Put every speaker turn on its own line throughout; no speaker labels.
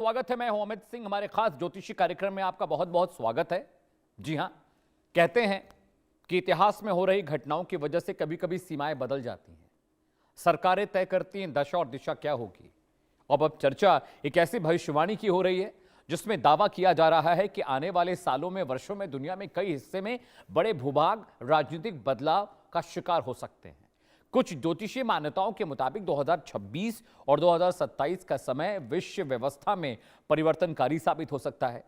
स्वागत है। मैं हूं अमित सिंह। हमारे खास ज्योतिषी कार्यक्रम में आपका बहुत बहुत स्वागत है। जी हां, कहते हैं कि इतिहास में हो रही घटनाओं की वजह से कभी कभी सीमाएं बदल जाती हैं, सरकारें तय करती हैं दशा और दिशा क्या होगी। अब चर्चा एक ऐसी भविष्यवाणी की हो रही है जिसमें दावा किया जा रहा है कि आने वाले सालों में, वर्षों में दुनिया में कई हिस्से में बड़े भूभाग राजनीतिक बदलाव का शिकार हो सकते हैं। कुछ ज्योतिषीय मान्यताओं के मुताबिक 2026 और 2027 का समय विश्व व्यवस्था में परिवर्तनकारी साबित हो सकता है।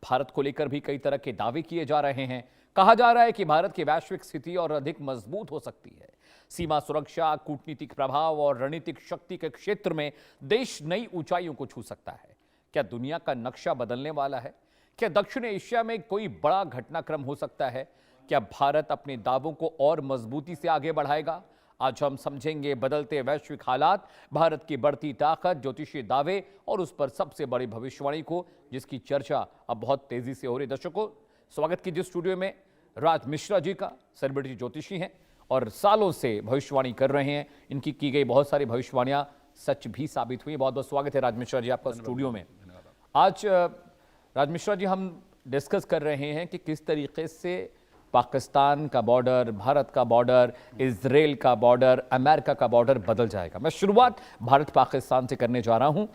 भारत को लेकर भी कई तरह के दावे किए जा रहे हैं। कहा जा रहा है कि भारत की वैश्विक स्थिति और अधिक मजबूत हो सकती है। सीमा सुरक्षा, कूटनीतिक प्रभाव और रणनीतिक शक्ति के क्षेत्र में देश नई ऊंचाइयों को छू सकता है। क्या दुनिया का नक्शा बदलने वाला है? क्या दक्षिण एशिया में कोई बड़ा घटनाक्रम हो सकता है? क्या भारत अपने दावों को और मजबूती से आगे बढ़ाएगा? आज हम समझेंगे बदलते वैश्विक हालात, भारत की बढ़ती ताकत, ज्योतिषीय दावे और उस पर सबसे बड़ी भविष्यवाणी को, जिसकी चर्चा अब बहुत तेजी से हो रही है। दर्शकों, स्वागत कीजिए स्टूडियो में राज मिश्रा जी का। सेलिब्रिटी ज्योतिषी हैं और सालों से भविष्यवाणी कर रहे हैं। इनकी की गई बहुत सारी भविष्यवाणियां सच भी साबित हुई। बहुत बहुत स्वागत है राज मिश्रा जी आपका स्टूडियो में। आज राज मिश्रा जी, हम डिस्कस कर रहे हैं कि किस तरीके से पाकिस्तान का बॉर्डर, भारत का बॉर्डर, इजराइल का बॉर्डर, अमेरिका का बॉर्डर बदल जाएगा। मैं शुरुआत भारत पाकिस्तान से करने जा रहा हूं।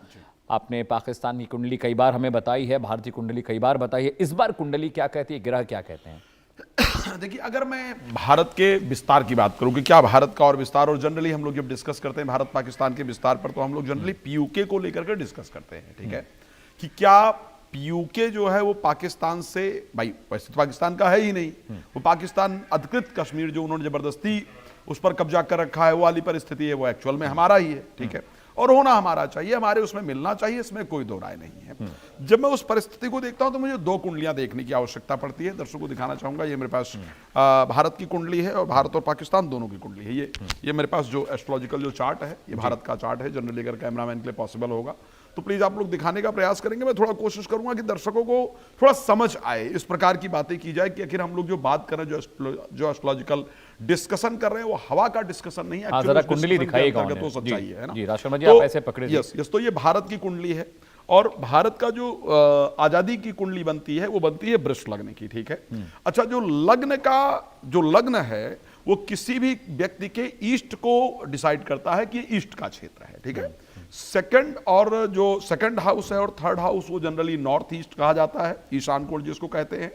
आपने पाकिस्तान की कुंडली कई बार हमें बताई है, भारतीय कुंडली कई बार बताई है। इस बार कुंडली क्या कहती है, ग्रह क्या कहते हैं?
देखिए, अगर मैं भारत के विस्तार की बात करूं कि क्या भारत का और विस्तार, और जनरली हम लोग जब डिस्कस करते हैं भारत पाकिस्तान के विस्तार पर, तो हम लोग जनरली पीयूके को लेकर के डिस्कस करते हैं। ठीक है, कि क्या पीयूके जो है वो पाकिस्तान से, भाई वैसे तो पाकिस्तान का है ही नहीं, वो पाकिस्तान अधिकृत कश्मीर जो उन्होंने जबरदस्ती उस पर कब्जा कर रखा है, वो वाली परिस्थिति है, वो एक्चुअल में हमारा ही है। ठीक है, और होना हमारा चाहिए, हमारे उसमें मिलना चाहिए, इसमें कोई दो राय नहीं है। जब मैं उस परिस्थिति को देखता हूं तो मुझे दो कुंडलियां देखने की आवश्यकता पड़ती है। दर्शकों को दिखाना चाहूंगा, ये मेरे पास भारत की कुंडली है और भारत और पाकिस्तान दोनों की कुंडली है। ये मेरे पास जो एस्ट्रोलॉजिकल जो चार्ट है, ये भारत का चार्ट है। जनरली अगर कैमरामैन के लिए पॉसिबल होगा तो प्लीज आप लोग दिखाने का प्रयास करेंगे। मैं थोड़ा कोशिश करूंगा कि दर्शकों को थोड़ा समझ आए, इस प्रकार की बातें की जाए कि आखिर हम लोग जो बात कर रहे हैं, जो एस्ट्रोलॉजिकल डिस्कशन कर रहे हैं, वो हवा का डिस्कशन नहीं है।
जरा कुंडली दिखाइएगा,
तो सच्चाई है ना
जी। राष्ट्रपति जी, आप ऐसे पकड़े।
यस, तो ये भारत की कुंडली है और भारत का जो आजादी की कुंडली बनती है वो बनती है वृष लग्न की। ठीक है, अच्छा, जो लग्न है वो किसी भी व्यक्ति के ईस्ट को डिसाइड करता है कि ईस्ट का क्षेत्र है। ठीक है, सेकंड, और जो सेकंड हाउस है और थर्ड हाउस वो जनरली नॉर्थ ईस्ट कहा जाता है, ईशान कोण जिसको कहते हैं,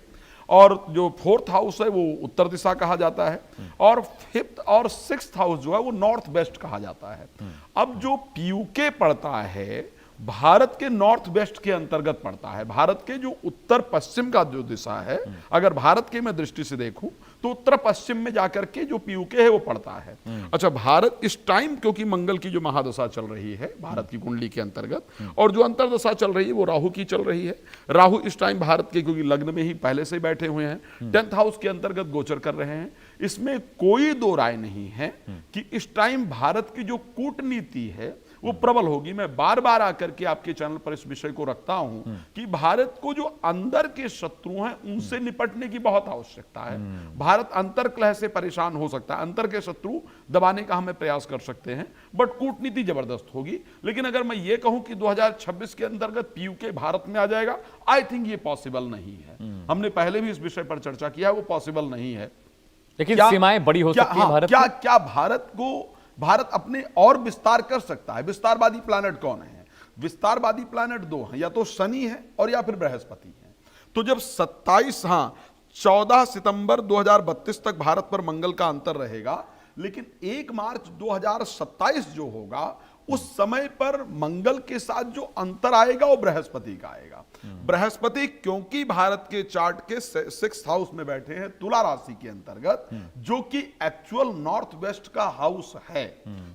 और जो फोर्थ हाउस है वो उत्तर दिशा कहा जाता है, और फिफ्थ और सिक्स्थ हाउस जो है वो नॉर्थ वेस्ट कहा जाता है। अब जो पीयूके पड़ता है भारत के नॉर्थ वेस्ट के अंतर्गत पड़ता है। भारत के जो उत्तर पश्चिम का जो दिशा है, अगर भारत के मैं दृष्टि से देखूं तो उत्तर पश्चिम में जाकर के जो पीयूके है वो पड़ता है। अच्छा, भारत इस टाइम, क्योंकि मंगल की जो महादशा चल रही है भारत की कुंडली के अंतर्गत, और जो अंतरदशा चल रही है वो राहु की चल रही है। राहु इस टाइम भारत के, क्योंकि लग्न में ही पहले से बैठे हुए हैं, 10th हाउस के अंतर्गत गोचर कर रहे हैं। इसमें कोई दो राय नहीं है कि इस टाइम भारत की जो कूटनीति है वो प्रबल होगी। मैं बार बार आकर के आपके चैनल पर इस विषय को रखता हूं कि भारत को जो अंदर के शत्रु हैं उनसे निपटने की बहुत आवश्यकता है। भारत अंतर्कलह से परेशान हो सकता है, अंतर के शत्रु दबाने का हमें प्रयास कर सकते हैं, बट कूटनीति जबरदस्त होगी। लेकिन अगर मैं ये कहूं कि 2026 के अंतर्गत पीयूके भारत में आ जाएगा, आई थिंक ये पॉसिबल नहीं है। हमने पहले भी इस विषय पर चर्चा किया है, वो पॉसिबल नहीं है।
लेकिन सीमाएं बड़ी हो सकती है भारत।
क्या भारत अपने और विस्तार कर सकता है? विस्तारवादी प्लैनेट कौन है? विस्तारवादी प्लैनेट दो हैं, या तो शनि है और या फिर बृहस्पति है। तो जब 14 सितंबर 2032 तक भारत पर मंगल का अंतर रहेगा, लेकिन 1 मार्च 2027 जो होगा उस समय पर मंगल के साथ जो अंतर आएगा वो बृहस्पति का आएगा। बृहस्पति क्योंकि भारत के चार्ट के 6th हाउस में बैठे हैं, तुला राशि के अंतर्गत, जो कि एक्चुअल नॉर्थ वेस्ट का हाउस है,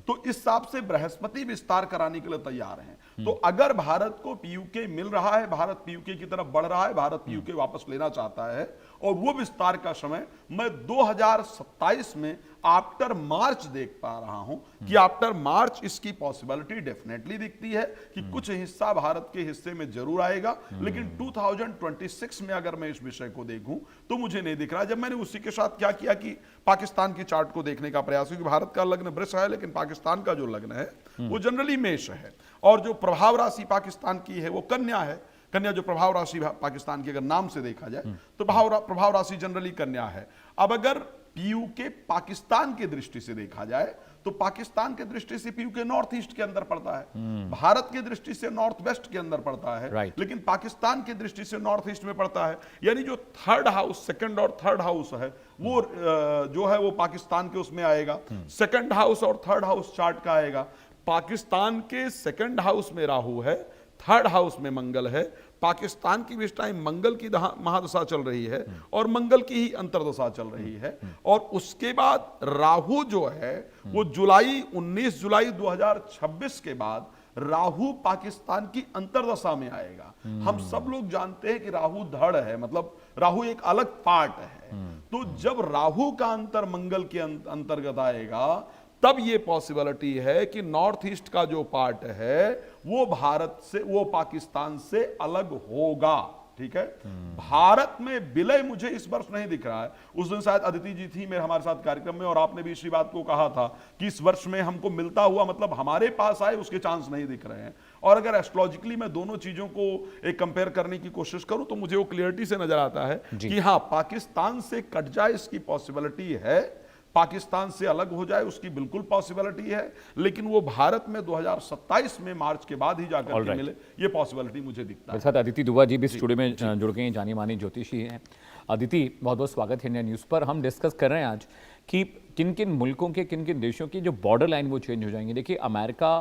तो इस हिसाब से बृहस्पति विस्तार कराने के लिए तैयार हैं। तो अगर भारत को पीयूके मिल रहा है, भारत पीयूके की तरफ बढ़ रहा है, भारत पीयूके वापस लेना चाहता है और वो विस्तार का समय मैं 2027 में आफ्टर मार्च देख पा रहा हूं कि आफ्टर मार्च इसकी पॉसिबिलिटी डेफिनेटली दिखती है कि कुछ हिस्सा भारत के हिस्से में जरूर आएगा, लेकिन 2026 में अगर मैं इस विषय को देखूं तो मुझे नहीं दिख रहा। जब मैंने उसी के साथ क्या किया कि पाकिस्तान की चार्ट को देखने का प्रयास, क्योंकि भारत का लग्न वृष है लेकिन पाकिस्तान का जो लग्न है वो जनरली मेष है, और जो प्रभाव राशि पाकिस्तान की है वो कन्या है। कन्या जो प्रभाव राशि पाकिस्तान की अगर नाम से देखा जाए तो प्रभाव राशि जनरली कन्या है। अब अगर पीयूके पाकिस्तान की दृष्टि से देखा जाए तो पाकिस्तान की दृष्टि से पीयूके नॉर्थ ईस्ट के अंदर पड़ता है, भारत की दृष्टि से नॉर्थ वेस्ट के अंदर पड़ता है, लेकिन पाकिस्तान की दृष्टि से नॉर्थ ईस्ट में पड़ता है। यानी जो थर्ड हाउस, सेकंड और थर्ड हाउस है वो जो है वो पाकिस्तान के उसमें आएगा। सेकंड हाउस और थर्ड हाउस चार्ट का आएगा। पाकिस्तान के सेकंड हाउस में राहु है, थर्ड हाउस में मंगल है। पाकिस्तान की भी इस टाइम मंगल की महादशा चल रही है और मंगल की ही अंतर्दशा चल रही है, और उसके बाद राहु जो है वो 19 जुलाई 2026 के बाद राहु पाकिस्तान की अंतर्दशा में आएगा। हम सब लोग जानते हैं कि राहु धड़ है, मतलब राहु एक अलग पार्ट है। तो जब राहु का अंतर मंगल के अंतर्गत आएगा तब ये पॉसिबिलिटी है कि नॉर्थ ईस्ट का जो पार्ट है वो भारत से, वो पाकिस्तान से अलग होगा। ठीक है, भारत में विलय मुझे इस वर्ष नहीं दिख रहा है। उस दिन शायद अदिति जी थी मेरे हमारे साथ कार्यक्रम में और आपने भी इसी बात को कहा था कि इस वर्ष में हमको मिलता हुआ मतलब हमारे पास आए उसके चांस नहीं दिख रहे हैं। और अगर एस्ट्रोलॉजिकली मैं दोनों चीजों को एक कंपेयर करने की कोशिश करूं तो मुझे वो क्लियरिटी से नजर आता है कि हाँ, पाकिस्तान से कट जाए इसकी पॉसिबिलिटी है, पाकिस्तान से अलग हो जाए उसकी बिल्कुल पॉसिबिलिटी है, लेकिन वो भारत में 2027 में मार्च के बाद ही जाकर के मिले, ये पॉसिबिलिटी मुझे दिखता है।
मेरे साथ अदिति दुआ जी भी स्टूडियो में जुड़ गए हैं, जानी मानी ज्योतिषी हैं। अदिति, बहुत बहुत स्वागत है इंडिया न्यूज़ पर। हम डिस्कस कर रहे हैं आज कि किन किन मुल्कों के, किन किन देशों की जो बॉर्डर लाइन वो चेंज हो जाएंगे। देखिए, अमेरिका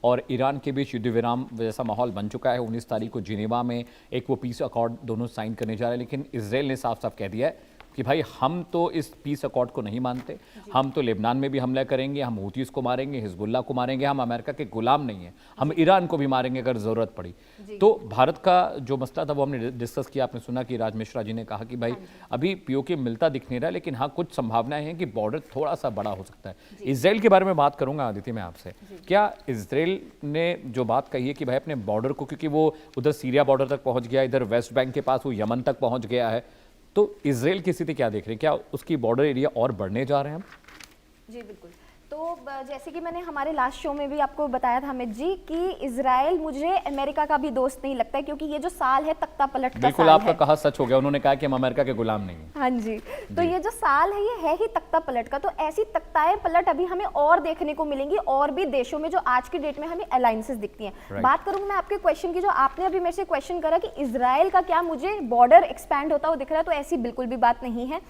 और ईरान के बीच युद्ध विराम जैसा माहौल बन चुका है। 19 तारीख को जिनेवा में एक वो पीस अकॉर्ड दोनों साइन करने जा रहे हैं, लेकिन इजराइल ने साफ साफ कह दिया है कि भाई हम तो इस पीस अकॉर्ड को नहीं मानते, हम तो लेबनान में भी हमला करेंगे, हम हूतीस को मारेंगे, हिजबुल्लाह को मारेंगे, हम अमेरिका के गुलाम नहीं हैं, हम ईरान को भी मारेंगे अगर ज़रूरत पड़ी। तो भारत का जो मसला था वो हमने डिस्कस किया। आपने सुना कि राज मिश्रा जी ने कहा कि भाई अभी पीओके मिलता दिख नहीं रहा, लेकिन हाँ कुछ संभावनाएं हैं कि बॉर्डर थोड़ा सा बड़ा हो सकता है। इसराइल के बारे में बात करूंगा आदित्य मैं आपसे। क्या इसराइल ने जो बात कही है कि भाई अपने बॉर्डर को, क्योंकि वो उधर सीरिया बॉर्डर तक पहुंच गया, इधर वेस्ट बैंक के पास वो यमन तक पहुंच गया है, तो इजराइल की स्थिति क्या देख रहे हैं? क्या उसकी बॉर्डर एरिया और बढ़ने जा रहे हैं हम?
जी बिल्कुल। तो जैसे कि मैंने हमारे लास्ट शो में भी आपको बताया था अमित जी कि इजराइल मुझे अमेरिका का भी दोस्त नहीं लगता है, क्योंकि ये जो साल है तख्ता पलट का
बिल्कुल
साल
आपका
है।
कहा सच हो गया, उन्होंने कहा कि हम अमेरिका के गुलाम नहीं हैं।
हाँ जी, तो ये जो साल है ये है ही तख्ता पलट का। तो ऐसी तख्ताएं पलट अभी हमें और देखने को मिलेंगी और भी देशों में जो आज की डेट में हमें अलायंसेस दिखती हैं। बात करूंगी मैं आपके क्वेश्चन की, जो आपने अभी मेरे से क्वेश्चन करा कि इजराइल का क्या मुझे बॉर्डर एक्सपैंड होता हुआ दिख रहा है, तो ऐसी बिल्कुल भी बात नहीं है।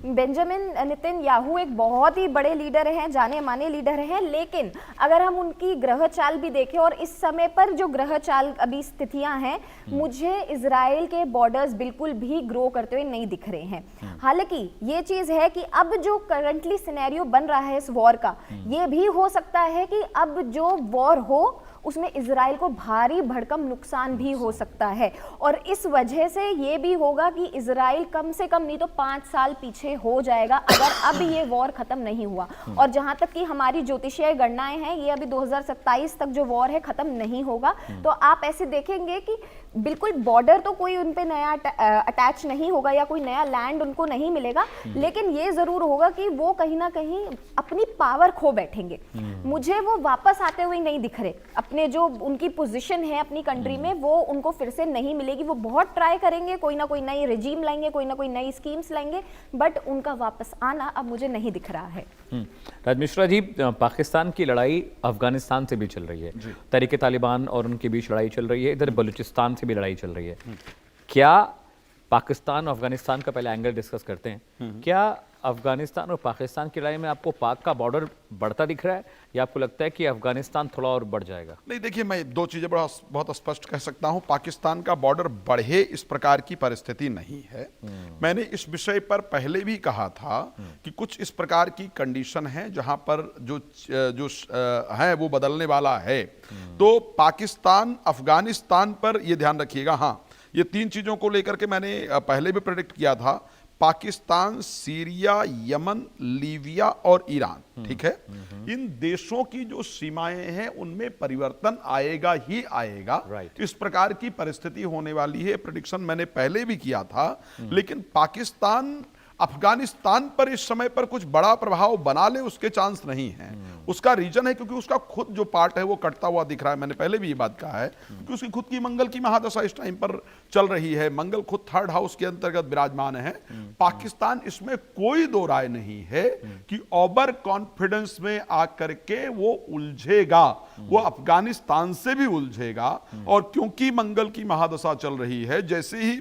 बेंजामिन नेतन्याहू एक बहुत ही बड़े लीडर हैं, जाने माने लीडर हैं, लेकिन अगर हम उनकी ग्रह चाल भी देखें और इस समय पर जो ग्रह चाल अभी स्थितियां हैं, मुझे इजराइल के बॉर्डर्स बिल्कुल भी ग्रो करते हुए नहीं दिख रहे हैं। हालांकि ये चीज है कि अब जो करंटली सिनेरियो बन रहा है इस वॉर का, ये भी हो सकता है कि अब जो वॉर हो उसमें इजराइल को भारी भड़कम नुकसान भी हो सकता है, और इस वजह से ये भी होगा कि इजराइल कम से कम नहीं तो 5 साल पीछे हो जाएगा अगर अब ये वॉर खत्म नहीं हुआ। और जहां तक कि हमारी ज्योतिषीय गणनाएं हैं, ये अभी 2027 तक जो वॉर है खत्म नहीं होगा। तो आप ऐसे देखेंगे कि बिल्कुल बॉर्डर तो कोई उन पे नया अटैच नहीं होगा या कोई नया लैंड उनको नहीं मिलेगा, लेकिन ये जरूर होगा कि वो कहीं ना कहीं अपनी पावर खो बैठेंगे। मुझे वो वापस आते हुए नहीं दिख रहे, अपने जो उनकी पोजीशन है अपनी कंट्री में वो उनको फिर से नहीं मिलेगी। वो बहुत ट्राई करेंगे, कोई ना कोई नई रेजिम लाएंगे, कोई ना कोई नई स्कीम्स लाएंगे, बट उनका वापस आना अब मुझे नहीं दिख रहा है।
राज मिश्रा जी, पाकिस्तान की लड़ाई अफगानिस्तान से भी चल रही है, तहरीक तालिबान और उनके बीच लड़ाई चल रही है, इधर बलूचिस्तान से भी लड़ाई चल रही है। क्या पाकिस्तान और अफगानिस्तान का पहले एंगल डिस्कस करते हैं, क्या अफगानिस्तान और पाकिस्तान की लड़ाई में आपको पाक का बॉर्डर बढ़ता दिख रहा है या आपको लगता है कि अफगानिस्तान थोड़ा और बढ़ जाएगा?
नहीं, देखिए, मैं दो चीजें बहुत स्पष्ट कह सकता हूं। पाकिस्तान का बॉर्डर बढ़े इस प्रकार की परिस्थिति नहीं है। मैंने इस विषय पर पहले भी कहा था कि कुछ इस प्रकार की कंडीशन है जहां पर जो है वो बदलने वाला है। तो पाकिस्तान अफगानिस्तान पर यह ध्यान रखिएगा। हाँ, ये 3 चीजों को लेकर के मैंने पहले भी प्रेडिक्ट किया था। पाकिस्तान, सीरिया, यमन, लीबिया और ईरान, ठीक है। इन देशों की जो सीमाएं हैं उनमें परिवर्तन आएगा ही आएगा।
Right.
इस प्रकार की परिस्थिति होने वाली है। प्रेडिक्शन मैंने पहले भी किया था, लेकिन पाकिस्तान अफगानिस्तान पर इस समय पर कुछ बड़ा प्रभाव बना ले उसके चांस नहीं है। उसका रीजन है क्योंकि उसका खुद जो पार्ट है वो कटता हुआ दिख रहा है। मैंने पहले भी ये बात कहा है कि उसकी खुद की मंगल की महादशा इस टाइम पर चल रही है। मंगल खुद थर्ड हाउस के अंतर्गत विराजमान है। पाकिस्तान, इसमें कोई दो राय नहीं है कि ओवर कॉन्फिडेंस में आकर के वो उलझेगा, वो अफगानिस्तान से भी उलझेगा। और क्योंकि मंगल की महादशा चल रही है, जैसे ही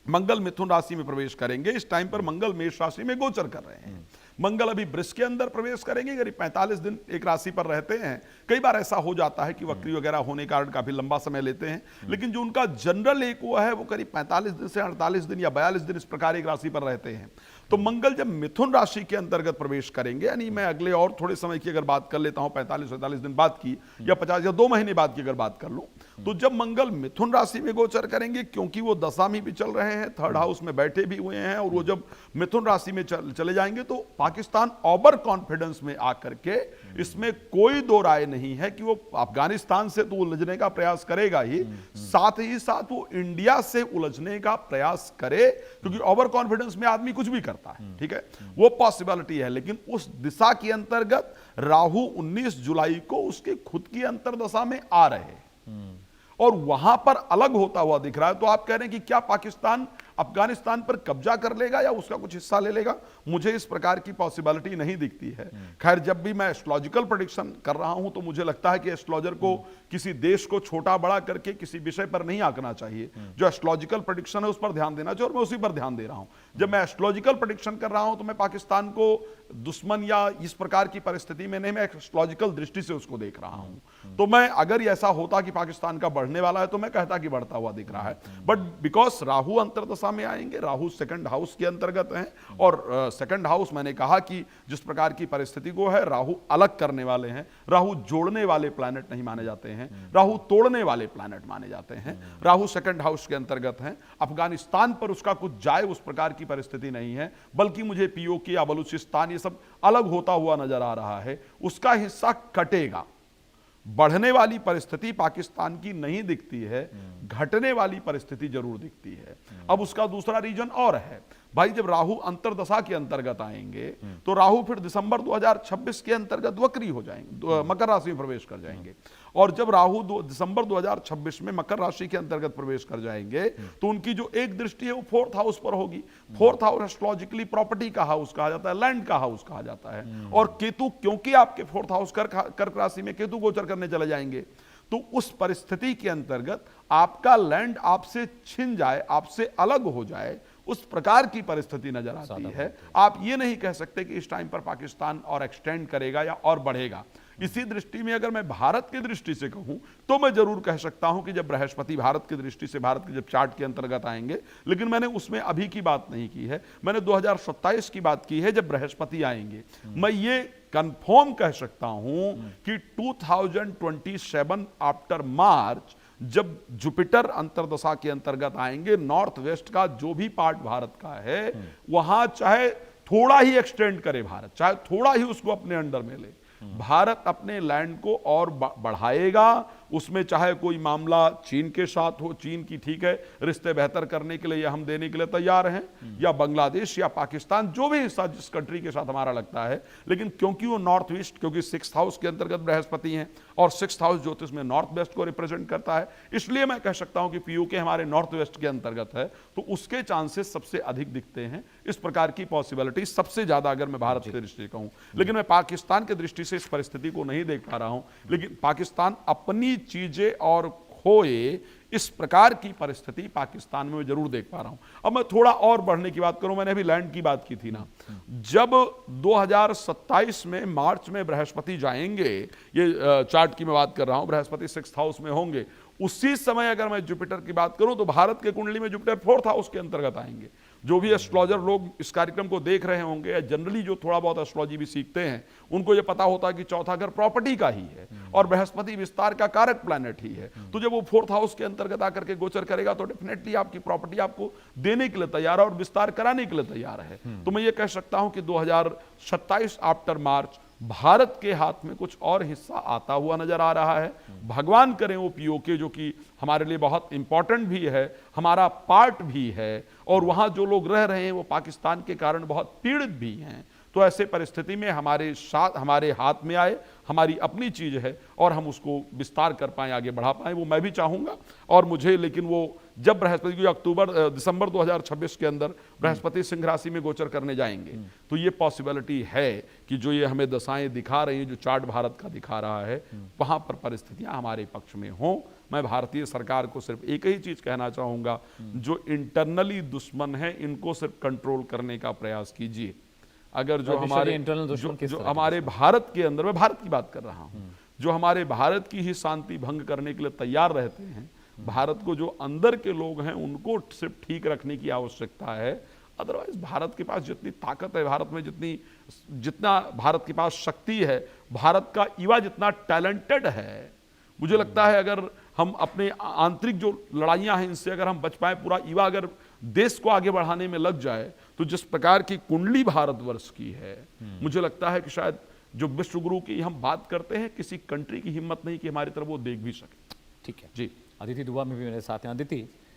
मंगल मिथुन राशि में प्रवेश करेंगे, इस टाइम पर मंगल मेष राशि में गोचर कर रहे हैं। मंगल अभी वृष के अंदर प्रवेश करेंगे, करीब 45 दिन एक राशि पर रहते हैं। कई बार ऐसा हो जाता है कि वक्री वगैरह होने के कारण काफी लंबा समय लेते हैं, लेकिन जो उनका जनरल एक वो है वो करीब 45 दिन से 48 दिन या 42 दिन इस प्रकार एक राशि पर रहते हैं। तो मंगल जब मिथुन राशि के अंतर्गत प्रवेश करेंगे, यानी मैं अगले और थोड़े समय की अगर बात कर लेता हूं, 45-47 दिन बाद की या 50 या 2 महीने बाद की अगर बात कर लूं, तो जब मंगल मिथुन राशि में गोचर करेंगे, क्योंकि वो दशा में भी चल रहे हैं, थर्ड हाउस में बैठे भी हुए हैं, और वो जब मिथुन राशि में चले जाएंगे तो पाकिस्तान ओवर कॉन्फिडेंस में आकर के, इसमें कोई दो राय नहीं है कि वो अफगानिस्तान से तो उलझने का प्रयास करेगा ही साथ वो इंडिया से उलझने का प्रयास करे, क्योंकि ओवर कॉन्फिडेंस में आदमी कुछ भी करता है, ठीक है, वो पॉसिबिलिटी है। लेकिन उस दिशा के अंतर्गत राहु 19 जुलाई को उसके खुद की अंतर्दशा में आ रहे हैं और वहां पर अलग होता हुआ दिख रहा है। तो आप कह रहे हैं कि क्या पाकिस्तान अफगानिस्तान पर कब्जा कर लेगा या उसका कुछ हिस्सा ले लेगा? मुझे इस प्रकार की पॉसिबिलिटी नहीं दिखती है। खैर, जब भी मैं एस्ट्रोलॉजिकल प्रेडिक्शन कर रहा हूं तो मुझे लगता है कि एस्ट्रोलॉजर को किसी देश को छोटा बड़ा करके किसी विषय पर नहीं आंकना चाहिए। जो एस्ट्रोलॉजिकल प्रेडिक्शन है उस पर ध्यान देना चाहिए और मैं उसी पर ध्यान दे रहा हूं। जब मैं एस्ट्रोलॉजिकल प्रेडिक्शन कर रहा हूं तो मैं पाकिस्तान को दुश्मन या इस प्रकार की परिस्थिति में नहीं, मैं एस्ट्रोलॉजिकल दृष्टि से उसको देख रहा हूं। तो मैं, अगर ऐसा होता कि पाकिस्तान का बढ़ने वाला है तो मैं कहता कि बढ़ता हुआ दिख रहा है, बट बिकॉज राहु अंतर्दशा में आएंगे, राहु सेकंड हाउस के अंतर्गत हैं, और सेकंड हाउस मैंने कहा कि जिस प्रकार की परिस्थिति को है, राहु अलग करने वाले हैं। राहु जोड़ने वाले प्लैनेट नहीं माने जाते हैं, राहु तोड़ने वाले प्लैनेट माने जाते हैं। राहु सेकंड हाउस के अंतर्गत हैं। अफगानिस्तान पर उसका कुछ जाए उस प्रकार की परिस्थिति नहीं है, बल्कि मुझे पीओके या बलूचिस्तान ये सब अलग होता हुआ नजर आ रहा है। उसका हिस्सा कटेगा। बढ़ने वाली परिस्थिति पाकिस्तान की नहीं दिखती है, घटने वाली परिस्थिति जरूर दिखती है। अब उसका दूसरा रीजन और है भाई, जब राहु अंतर्दशा के अंतर्गत आएंगे तो राहु फिर दिसंबर 2026 के अंतर्गत वक्री हो जाएंगे, मकर राशि में प्रवेश कर जाएंगे। और जब राहु दिसंबर 2026 में मकर राशि के अंतर्गत प्रवेश कर जाएंगे तो उनकी जो एक दृष्टि है वो 4th हाउस पर होगी। 4th हाउस एस्ट्रोलॉजिकली प्रॉपर्टी का हाउस कहा जाता है, लैंड का हाउस कहा जाता है। और केतु, क्योंकि आपके 4th हाउस कर्क राशि में केतु गोचर करने चले जाएंगे, तो उस परिस्थिति के अंतर्गत आपका लैंड आपसे छिन जाए, आपसे अलग हो जाए, उस प्रकार की परिस्थिति नजर आती है। आप ये नहीं कह सकते कि इस टाइम पर पाकिस्तान और एक्सटेंड करेगा या और बढ़ेगा। इसी दृष्टि में अगर मैं भारत की दृष्टि से कहूं तो मैं जरूर कह सकता हूं कि जब बृहस्पति भारत की दृष्टि से, भारत के जब चार्ट के अंतर्गत आएंगे, लेकिन मैंने उसमें अभी की बात नहीं की है, मैंने 2027 की बात की है जब बृहस्पति आएंगे। मैं ये कंफर्म कह सकता हूं कि 2027 आफ्टर मार्च जब जुपिटर अंतर्दशा के अंतर्गत आएंगे, नॉर्थ वेस्ट का जो भी पार्ट भारत का है वहां चाहे थोड़ा ही एक्सटेंड करे भारत, चाहे थोड़ा ही उसको अपने अंडर में ले, भारत अपने लैंड को और बढ़ाएगा। उसमें चाहे कोई मामला चीन के साथ हो, चीन की ठीक है रिश्ते बेहतर करने के लिए या हम देने के लिए तैयार हैं, या बांग्लादेश या पाकिस्तान, जो भी हिस्सा जिस कंट्री के साथ हमारा लगता है, लेकिन क्योंकि वो नॉर्थ ईस्ट, क्योंकि 6th हाउस के अंतर्गत बृहस्पति हैं और 6th हाउस ज्योतिष में नॉर्थ वेस्ट को रिप्रेजेंट करता है, इसलिए मैं कह सकता हूं कि पीयूके हमारे नॉर्थ वेस्ट के अंतर्गत है, तो उसके चांसेस सबसे अधिक दिखते हैं। इस प्रकार की पॉसिबिलिटी सबसे ज्यादा, अगर मैं भारत की दृष्टि से कहूं, लेकिन मैं पाकिस्तान की दृष्टि से इस परिस्थिति को नहीं देख पा रहा हूं। लेकिन पाकिस्तान अपनी चीजें और खोए, इस प्रकार की परिस्थिति पाकिस्तान में जरूर देख पा रहा हूं। अब मैं थोड़ा और बढ़ने की बात करूं, मैंने अभी लैंड की बात की थी ना, जब 2027 में मार्च में बृहस्पति जाएंगे, ये चार्ट की मैं बात कर रहा हूं, बृहस्पति 6th हाउस में होंगे, उसी समय अगर मैं जुपिटर की बात करूं तो भारत के कुंडली में जुपिटर 4th हाउस के अंतर्गत आएंगे। जो भी एस्ट्रोलॉजर लोग इस कार्यक्रम को देख रहे होंगे या जनरली जो थोड़ा बहुत एस्ट्रोलॉजी भी सीखते हैं, उनको ये पता होता है कि चौथा घर प्रॉपर्टी का ही है और बृहस्पति विस्तार का कारक प्लैनेट ही है। तो जब वो फोर्थ हाउस के अंतर्गत आकर के गोचर करेगा तो डेफिनेटली आपकी प्रॉपर्टी आपको देने के लिए तैयार है और विस्तार कराने के लिए तैयार है। तो मैं ये कह सकता हूं कि 2027 आफ्टर मार्च भारत के हाथ में कुछ और हिस्सा आता हुआ नजर आ रहा है। भगवान करें वो पीओके, जो कि हमारे लिए बहुत इंपॉर्टेंट भी है, हमारा पार्ट भी है, और वहां जो लोग रह रहे हैं वो पाकिस्तान के कारण बहुत पीड़ित भी हैं। तो ऐसे परिस्थिति में हमारे साथ, हमारे हाथ में आए, हमारी अपनी चीज है और हम उसको विस्तार कर पाएं, आगे बढ़ा पाएं, वो मैं भी चाहूंगा। और मुझे, लेकिन वो जब बृहस्पति को दिसंबर 2026 के अंदर बृहस्पति सिंह राशि में गोचर करने जाएंगे, तो ये पॉसिबिलिटी है कि जो ये हमें दशाएं दिखा रही हैं, जो चार्ट भारत का दिखा रहा है, वहां पर परिस्थितियां हमारे पक्ष में हों। मैं भारतीय सरकार को सिर्फ एक ही चीज कहना चाहूंगा, जो इंटरनली दुश्मन है इनको सिर्फ कंट्रोल करने का प्रयास कीजिए। अगर जो हमारे
इंटरनल दुश्मन किस
जो
तरह के?
हमारे भारत के अंदर, मैं भारत की बात कर रहा हूं, जो हमारे भारत की ही शांति भंग करने के लिए तैयार रहते हैं, भारत को जो अंदर के लोग हैं उनको सिर्फ ठीक रखने की आवश्यकता है। अदरवाइज भारत के पास जितनी ताकत है, भारत में जितना भारत के पास शक्ति है, भारत का युवा जितना टैलेंटेड है, मुझे लगता है अगर हम अपने आंतरिक जो लड़ाइयां हैं इनसे अगर हम बच पाए, पूरा युवा अगर देश को आगे बढ़ाने में लग जाए, तो जिस प्रकार की कुंडली भारतवर्ष की है, मुझे लगता है कि शायद जो विश्व गुरु की हम बात करते हैं, किसी कंट्री की हिम्मत नहीं कि हमारी तरफ वो देख भी सके।
ठीक है
जी।
अदिति दुआ में भी मेरे साथ हैं। अदिति,